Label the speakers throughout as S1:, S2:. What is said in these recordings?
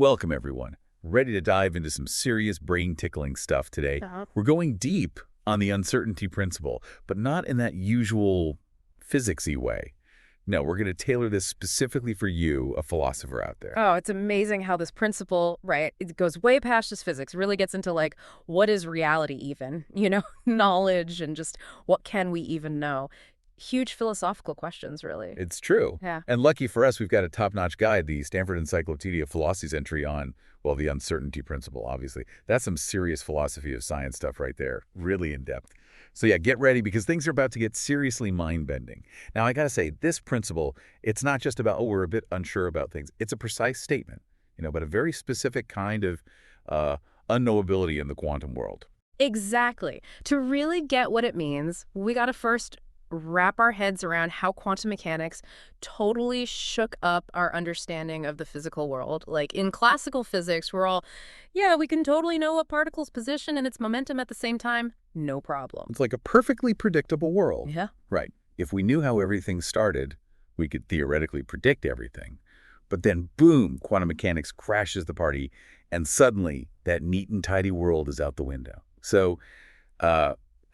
S1: Welcome, everyone. Ready to dive into some serious brain-tickling stuff today. We're going deep on the uncertainty principle, but not in that usual physicsy way. No, we're going to tailor this specifically for you, a philosopher out there.
S2: Oh, it's amazing how this principle, right, it goes way past just physics, really gets into like, what is reality even? Knowledge and just what can we even know? Huge philosophical questions, really.
S1: It's true.
S2: Yeah.
S1: And lucky for us, we've got a top-notch guide, the Stanford Encyclopedia of Philosophy's entry on, well, the uncertainty principle, obviously. That's some serious philosophy of science stuff right there, really in-depth. So yeah, get ready because things are about to get seriously mind-bending. Now, I got to say, this principle, it's not just about, oh, we're a bit unsure about things. It's a precise statement, but a very specific kind of unknowability in the quantum world.
S2: Exactly. To really get what it means, we got to first wrap our heads around how quantum mechanics totally shook up our understanding of the physical world. Like in classical physics, we're all, yeah, we can totally know a particle's position and its momentum at the same time. No problem.
S1: It's like a perfectly predictable world.
S2: Yeah.
S1: Right. If we knew how everything started, we could theoretically predict everything. But then, boom, quantum mechanics crashes the party, and suddenly that neat and tidy world is out the window. So,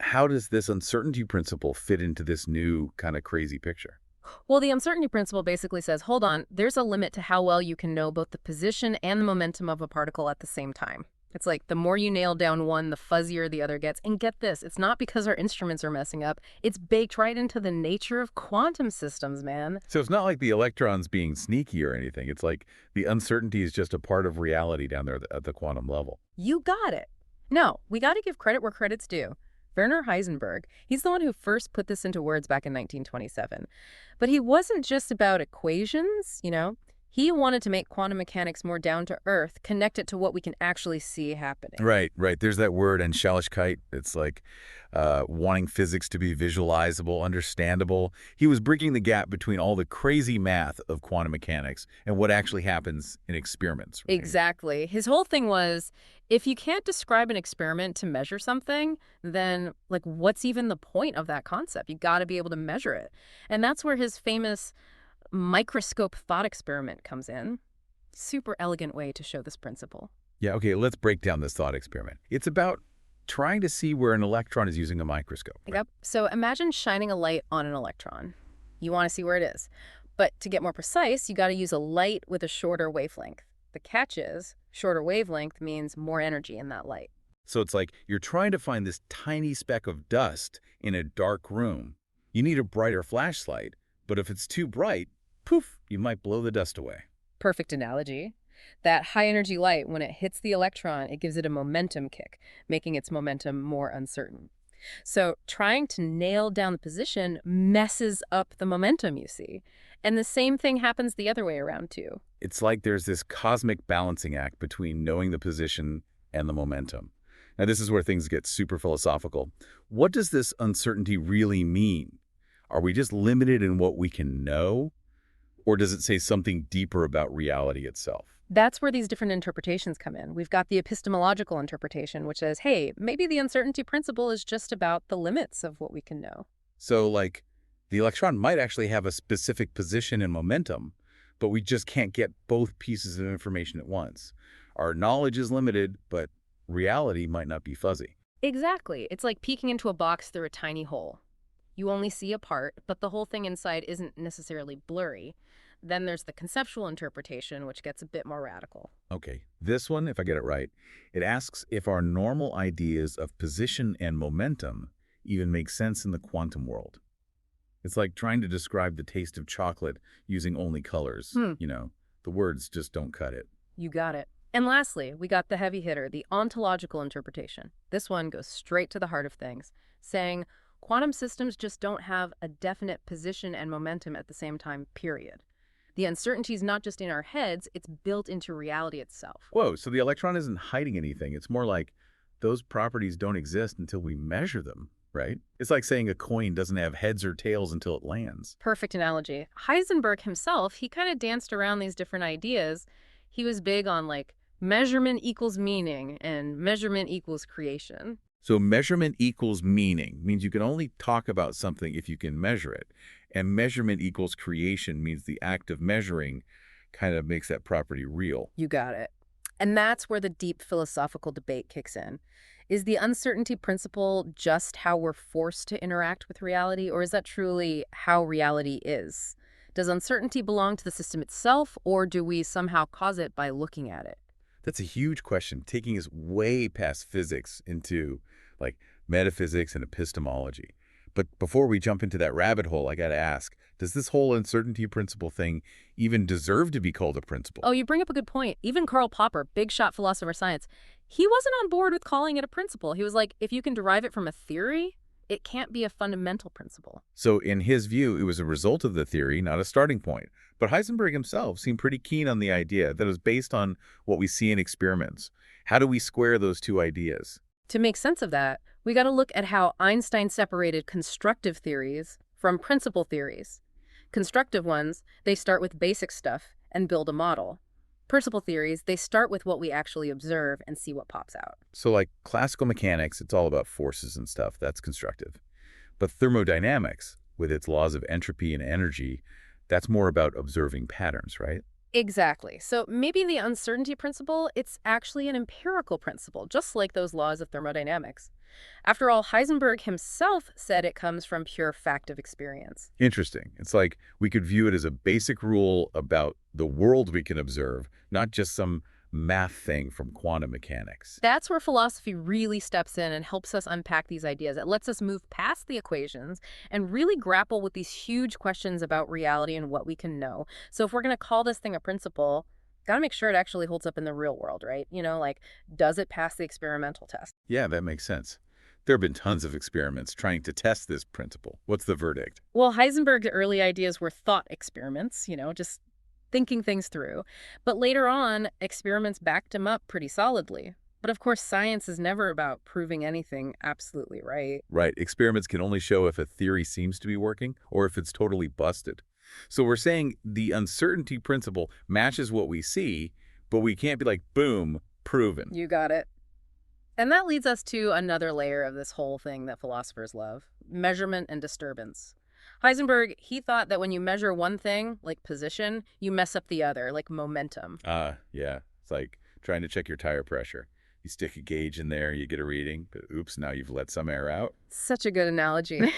S1: how does this uncertainty principle fit into this new kind of crazy picture?
S2: Well, the uncertainty principle basically says, hold on, there's a limit to how well you can know both the position and the momentum of a particle at the same time. It's like the more you nail down one, the fuzzier the other gets. And get this, it's not because our instruments are messing up. It's baked right into the nature of quantum systems, man.
S1: So it's not like the electrons being sneaky or anything. It's like the uncertainty is just a part of reality down there at the quantum level.
S2: You got it. No, we got to give credit where credit's due. Werner Heisenberg, he's the one who first put this into words back in 1927. But he wasn't just about equations. He wanted to make quantum mechanics more down to earth, connect it to what we can actually see happening.
S1: Right, right. There's that word, Anschaulichkeit. It's like wanting physics to be visualizable, understandable. He was bridging the gap between all the crazy math of quantum mechanics and what actually happens in experiments. Right?
S2: Exactly. His whole thing was, if you can't describe an experiment to measure something, then like what's even the point of that concept? You got to be able to measure it. And that's where his famous microscope thought experiment comes in. Super elegant way to show this principle.
S1: Yeah, okay, let's break down this thought experiment. It's about trying to see where an electron is using a microscope. Right?
S2: Yep. So imagine shining a light on an electron. You want to see where it is. But to get more precise, you got to use a light with a shorter wavelength. The catch is, shorter wavelength means more energy in that light.
S1: So it's like you're trying to find this tiny speck of dust in a dark room. You need a brighter flashlight, but if it's too bright, poof, you might blow the dust away.
S2: Perfect analogy. That high-energy light, when it hits the electron, it gives it a momentum kick, making its momentum more uncertain. So trying to nail down the position messes up the momentum, you see. And the same thing happens the other way around, too.
S1: It's like there's this cosmic balancing act between knowing the position and the momentum. Now, this is where things get super philosophical. What does this uncertainty really mean? Are we just limited in what we can know? Or does it say something deeper about reality itself?
S2: That's where these different interpretations come in. We've got the epistemological interpretation, which says, hey, maybe the uncertainty principle is just about the limits of what we can know.
S1: So, like, the electron might actually have a specific position and momentum, but we just can't get both pieces of information at once. Our knowledge is limited, but reality might not be fuzzy.
S2: Exactly. It's like peeking into a box through a tiny hole. You only see a part, but the whole thing inside isn't necessarily blurry. Then there's the conceptual interpretation, which gets a bit more radical.
S1: Okay, this one, if I get it right, it asks if our normal ideas of position and momentum even make sense in the quantum world. It's like trying to describe the taste of chocolate using only colors. The words just don't cut it.
S2: You got it. And lastly, we got the heavy hitter, the ontological interpretation. This one goes straight to the heart of things, saying quantum systems just don't have a definite position and momentum at the same time, period. The uncertainty is not just in our heads, it's built into reality itself.
S1: Whoa, so the electron isn't hiding anything. It's more like those properties don't exist until we measure them, right? It's like saying a coin doesn't have heads or tails until it lands.
S2: Perfect analogy. Heisenberg himself, he kind of danced around these different ideas. He was big on like measurement equals meaning and measurement equals creation.
S1: So measurement equals meaning means you can only talk about something if you can measure it. And measurement equals creation means the act of measuring kind of makes that property real.
S2: You got it. And that's where the deep philosophical debate kicks in. Is the uncertainty principle just how we're forced to interact with reality, or is that truly how reality is? Does uncertainty belong to the system itself, or do we somehow cause it by looking at it?
S1: That's a huge question, taking us way past physics into, like, metaphysics and epistemology. But before we jump into that rabbit hole, I gotta ask, does this whole uncertainty principle thing even deserve to be called a principle?
S2: Oh, you bring up a good point. Even Karl Popper, big shot philosopher of science, he wasn't on board with calling it a principle. He was like, if you can derive it from a theory, it can't be a fundamental principle.
S1: So in his view, it was a result of the theory, not a starting point. But Heisenberg himself seemed pretty keen on the idea that it was based on what we see in experiments. How do we square those two ideas?
S2: To make sense of that, we got to look at how Einstein separated constructive theories from principal theories. Constructive ones, they start with basic stuff and build a model. Principal theories, they start with what we actually observe and see what pops out.
S1: So like classical mechanics, it's all about forces and stuff. That's constructive. But thermodynamics, with its laws of entropy and energy, that's more about observing patterns, right?
S2: Exactly. So maybe the uncertainty principle, it's actually an empirical principle, just like those laws of thermodynamics. After all, Heisenberg himself said it comes from pure fact of experience.
S1: Interesting. It's like we could view it as a basic rule about the world we can observe, not just some math thing from quantum mechanics.
S2: That's where philosophy really steps in and helps us unpack these ideas. It lets us move past the equations and really grapple with these huge questions about reality and what we can know. So if we're going to call this thing a principle, got to make sure it actually holds up in the real world, right? Like, does it pass the experimental test?
S1: Yeah, that makes sense. There have been tons of experiments trying to test this principle. What's the verdict?
S2: Well, Heisenberg's early ideas were thought experiments, just thinking things through. But later on, experiments backed him up pretty solidly. But of course, science is never about proving anything absolutely right.
S1: Right, experiments can only show if a theory seems to be working or if it's totally busted. So we're saying the uncertainty principle matches what we see, but we can't be like, boom, proven.
S2: You got it. And that leads us to another layer of this whole thing that philosophers love: measurement and disturbance. Heisenberg, he thought that when you measure one thing, like position, you mess up the other, like momentum.
S1: Yeah. It's like trying to check your tire pressure. You stick a gauge in there, you get a reading, but oops, now you've let some air out.
S2: Such a good analogy.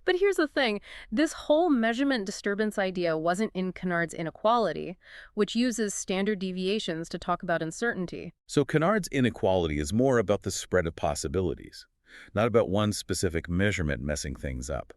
S2: But here's the thing. This whole measurement disturbance idea wasn't in Canard's inequality, which uses standard deviations to talk about uncertainty.
S1: So Canard's inequality is more about the spread of possibilities, not about one specific measurement messing things up.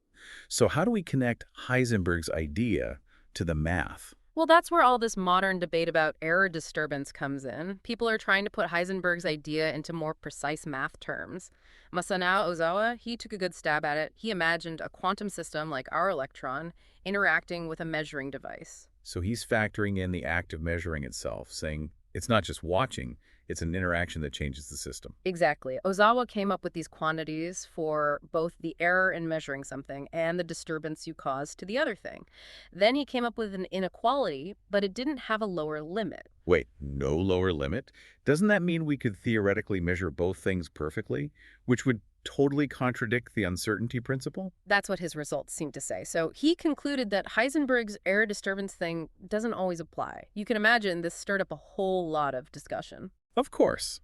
S1: So how do we connect Heisenberg's idea to the math?
S2: Well, that's where all this modern debate about error disturbance comes in. People are trying to put Heisenberg's idea into more precise math terms. Masanao Ozawa, he took a good stab at it. He imagined a quantum system like our electron interacting with a measuring device.
S1: So he's factoring in the act of measuring itself, saying it's not just watching, it's an interaction that changes the system.
S2: Exactly. Ozawa came up with these quantities for both the error in measuring something and the disturbance you cause to the other thing. Then he came up with an inequality, but it didn't have a lower limit.
S1: Wait, no lower limit? Doesn't that mean we could theoretically measure both things perfectly, which would totally contradict the uncertainty principle?
S2: That's what his results seem to say. So he concluded that Heisenberg's error disturbance thing doesn't always apply. You can imagine this stirred up a whole lot of discussion.
S1: Of course.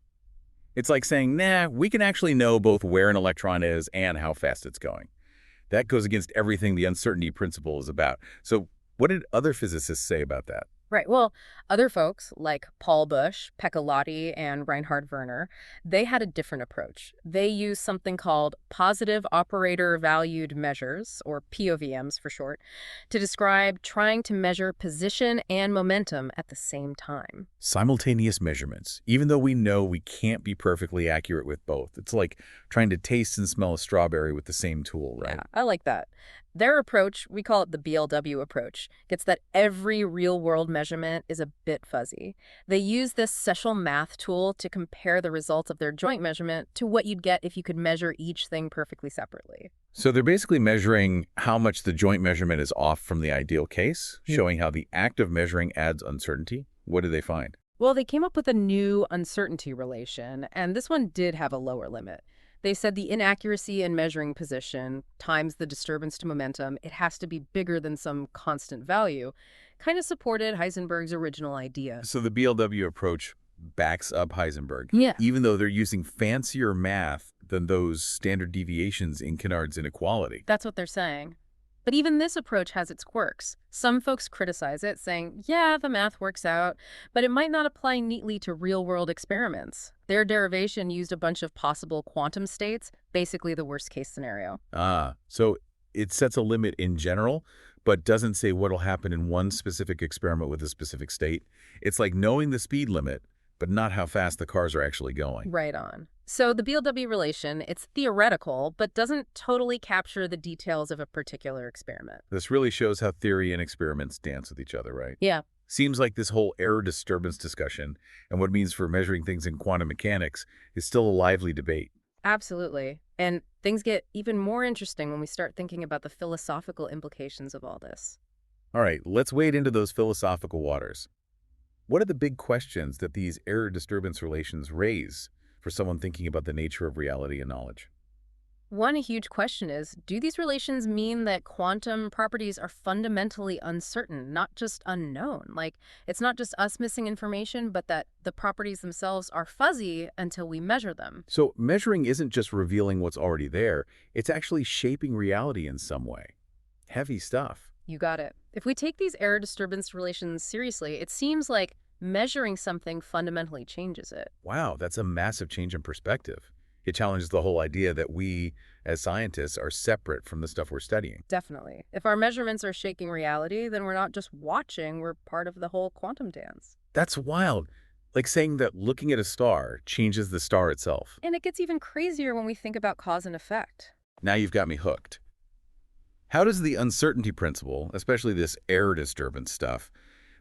S1: It's like saying, nah, we can actually know both where an electron is and how fast it's going. That goes against everything the uncertainty principle is about. So what did other physicists say about that?
S2: Right. Well, other folks like Paul Bush, Pekka Lottie, and Reinhard Werner, they had a different approach. They used something called positive operator valued measures, or POVMs for short, to describe trying to measure position and momentum at the same time.
S1: Simultaneous measurements, even though we know we can't be perfectly accurate with both. It's like trying to taste and smell a strawberry with the same tool, right?
S2: Yeah, I like that. Their approach, we call it the BLW approach, gets that every real-world measurement is a bit fuzzy. They use this special math tool to compare the results of their joint measurement to what you'd get if you could measure each thing perfectly separately.
S1: So they're basically measuring how much the joint measurement is off from the ideal case, showing how the act of measuring adds uncertainty. What did they find?
S2: Well, they came up with a new uncertainty relation, and this one did have a lower limit. They said the inaccuracy in measuring position times the disturbance to momentum, it has to be bigger than some constant value, kind of supported Heisenberg's original idea.
S1: So the BLW approach backs up Heisenberg,
S2: Yeah.
S1: even though they're using fancier math than those standard deviations in Kennard's inequality.
S2: That's what they're saying. But even this approach has its quirks. Some folks criticize it, saying, yeah, the math works out, but it might not apply neatly to real-world experiments. Their derivation used a bunch of possible quantum states, basically the worst-case scenario.
S1: So it sets a limit in general, but doesn't say what'll happen in one specific experiment with a specific state. It's like knowing the speed limit, but not how fast the cars are actually going.
S2: Right on. So the BLW relation, it's theoretical, but doesn't totally capture the details of a particular experiment.
S1: This really shows how theory and experiments dance with each other, right?
S2: Yeah.
S1: Seems like this whole error disturbance discussion and what it means for measuring things in quantum mechanics is still a lively debate.
S2: Absolutely. And things get even more interesting when we start thinking about the philosophical implications of all this.
S1: All right, let's wade into those philosophical waters. What are the big questions that these error disturbance relations raise for someone thinking about the nature of reality and knowledge?
S2: One huge question is, do these relations mean that quantum properties are fundamentally uncertain, not just unknown? Like, it's not just us missing information, but that the properties themselves are fuzzy until we measure them.
S1: So measuring isn't just revealing what's already there, it's actually shaping reality in some way. Heavy stuff.
S2: You got it. If we take these error disturbance relations seriously, it seems like measuring something fundamentally changes it.
S1: Wow, that's a massive change in perspective. It challenges the whole idea that we, as scientists, are separate from the stuff we're studying.
S2: Definitely. If our measurements are shaking reality, then we're not just watching, we're part of the whole quantum dance.
S1: That's wild. Like saying that looking at a star changes the star itself.
S2: And it gets even crazier when we think about cause and effect.
S1: Now you've got me hooked. How does the uncertainty principle, especially this error disturbance stuff,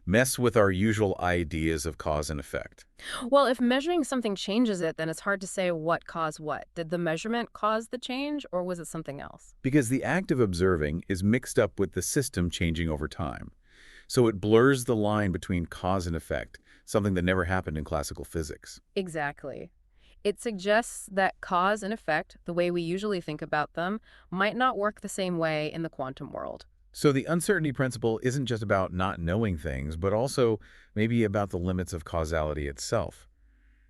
S1: mess with our usual ideas of cause and effect?
S2: Well, if measuring something changes it, then it's hard to say what caused what. Did the measurement cause the change, or was it something else?
S1: Because the act of observing is mixed up with the system changing over time. So it blurs the line between cause and effect, something that never happened in classical physics.
S2: Exactly. It suggests that cause and effect, the way we usually think about them, might not work the same way in the quantum world.
S1: So the uncertainty principle isn't just about not knowing things, but also maybe about the limits of causality itself.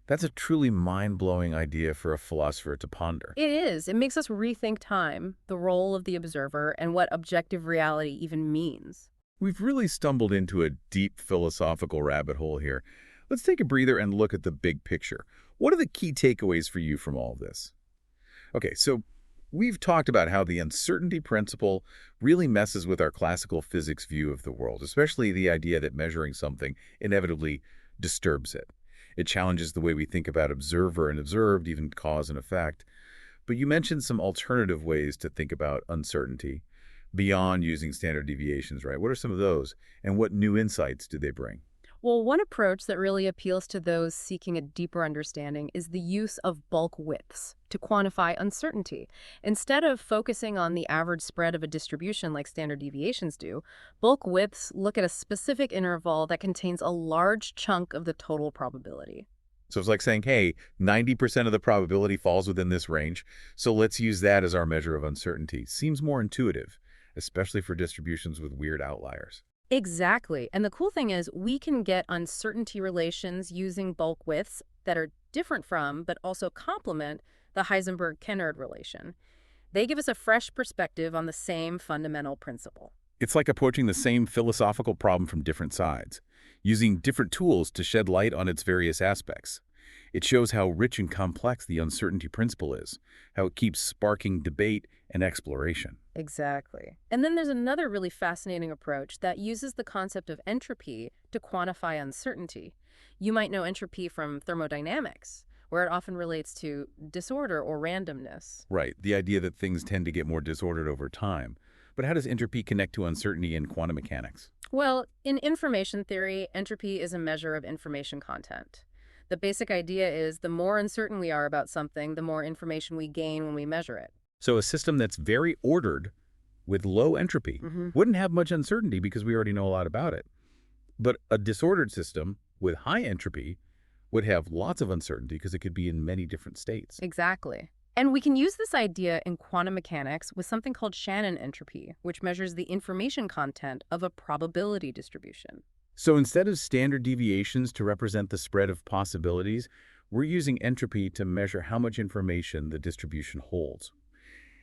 S1: That's a truly mind-blowing idea for a philosopher to ponder.
S2: It is. It makes us rethink time, the role of the observer, and what objective reality even means.
S1: We've really stumbled into a deep philosophical rabbit hole here. Let's take a breather and look at the big picture. What are the key takeaways for you from all of this? Okay, so we've talked about how the uncertainty principle really messes with our classical physics view of the world, especially the idea that measuring something inevitably disturbs it. It challenges the way we think about observer and observed, even cause and effect. But you mentioned some alternative ways to think about uncertainty beyond using standard deviations, right? What are some of those, and what new insights do they bring?
S2: Well, one approach that really appeals to those seeking a deeper understanding is the use of bulk widths to quantify uncertainty. Instead of focusing on the average spread of a distribution like standard deviations do, bulk widths look at a specific interval that contains a large chunk of the total probability.
S1: So it's like saying, hey, 90% of the probability falls within this range, so let's use that as our measure of uncertainty. Seems more intuitive, especially for distributions with weird outliers.
S2: Exactly. And the cool thing is we can get uncertainty relations using bulk widths that are different from, but also complement, the Heisenberg-Kennard relation. They give us a fresh perspective on the same fundamental principle.
S1: It's like approaching the same philosophical problem from different sides, using different tools to shed light on its various aspects. It shows how rich and complex the uncertainty principle is, how it keeps sparking debate and exploration.
S2: Exactly. And then there's another really fascinating approach that uses the concept of entropy to quantify uncertainty. You might know entropy from thermodynamics, where it often relates to disorder or randomness.
S1: Right, the idea that things tend to get more disordered over time. But how does entropy connect to uncertainty in quantum mechanics?
S2: Well, in information theory, entropy is a measure of information content. The basic idea is the more uncertain we are about something, the more information we gain when we measure it.
S1: So a system that's very ordered with low entropy wouldn't have much uncertainty because we already know a lot about it. But a disordered system with high entropy would have lots of uncertainty because it could be in many different states.
S2: Exactly. And we can use this idea in quantum mechanics with something called Shannon entropy, which measures the information content of a probability distribution.
S1: So instead of standard deviations to represent the spread of possibilities, we're using entropy to measure how much information the distribution holds.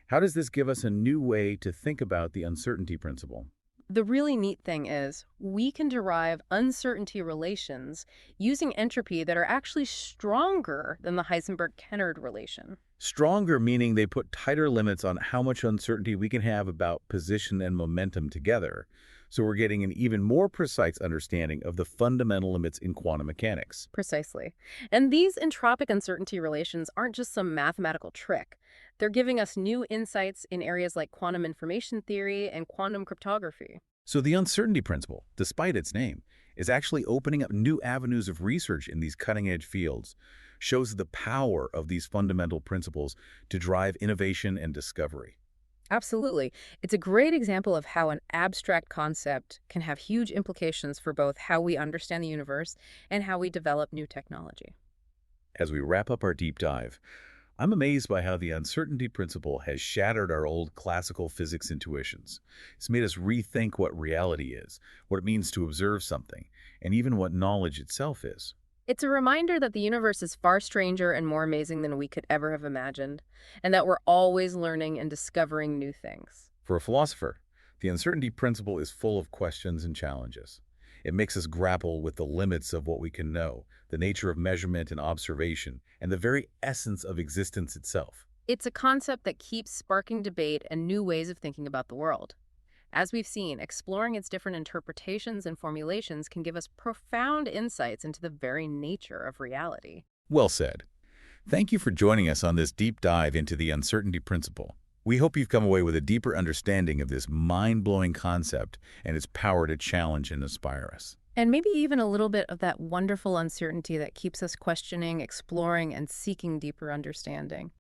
S1: How does this give us a new way to think about the uncertainty principle?
S2: The really neat thing is, we can derive uncertainty relations using entropy that are actually stronger than the Heisenberg-Kennard relation.
S1: Stronger meaning they put tighter limits on how much uncertainty we can have about position and momentum together. So we're getting an even more precise understanding of the fundamental limits in quantum mechanics.
S2: Precisely. And these entropic uncertainty relations aren't just some mathematical trick. They're giving us new insights in areas like quantum information theory and quantum cryptography.
S1: So the uncertainty principle, despite its name, is actually opening up new avenues of research in these cutting-edge fields, shows the power of these fundamental principles to drive innovation and discovery.
S2: Absolutely. It's a great example of how an abstract concept can have huge implications for both how we understand the universe and how we develop new technology.
S1: As we wrap up our deep dive, I'm amazed by how the uncertainty principle has shattered our old classical physics intuitions. It's made us rethink what reality is, what it means to observe something, and even what knowledge itself is.
S2: It's a reminder that the universe is far stranger and more amazing than we could ever have imagined, and that we're always learning and discovering new things.
S1: For a philosopher, the uncertainty principle is full of questions and challenges. It makes us grapple with the limits of what we can know, the nature of measurement and observation, and the very essence of existence itself.
S2: It's a concept that keeps sparking debate and new ways of thinking about the world. As we've seen, exploring its different interpretations and formulations can give us profound insights into the very nature of reality.
S1: Well said. Thank you for joining us on this deep dive into the uncertainty principle. We hope you've come away with a deeper understanding of this mind-blowing concept and its power to challenge and inspire us.
S2: And maybe even a little bit of that wonderful uncertainty that keeps us questioning, exploring, and seeking deeper understanding.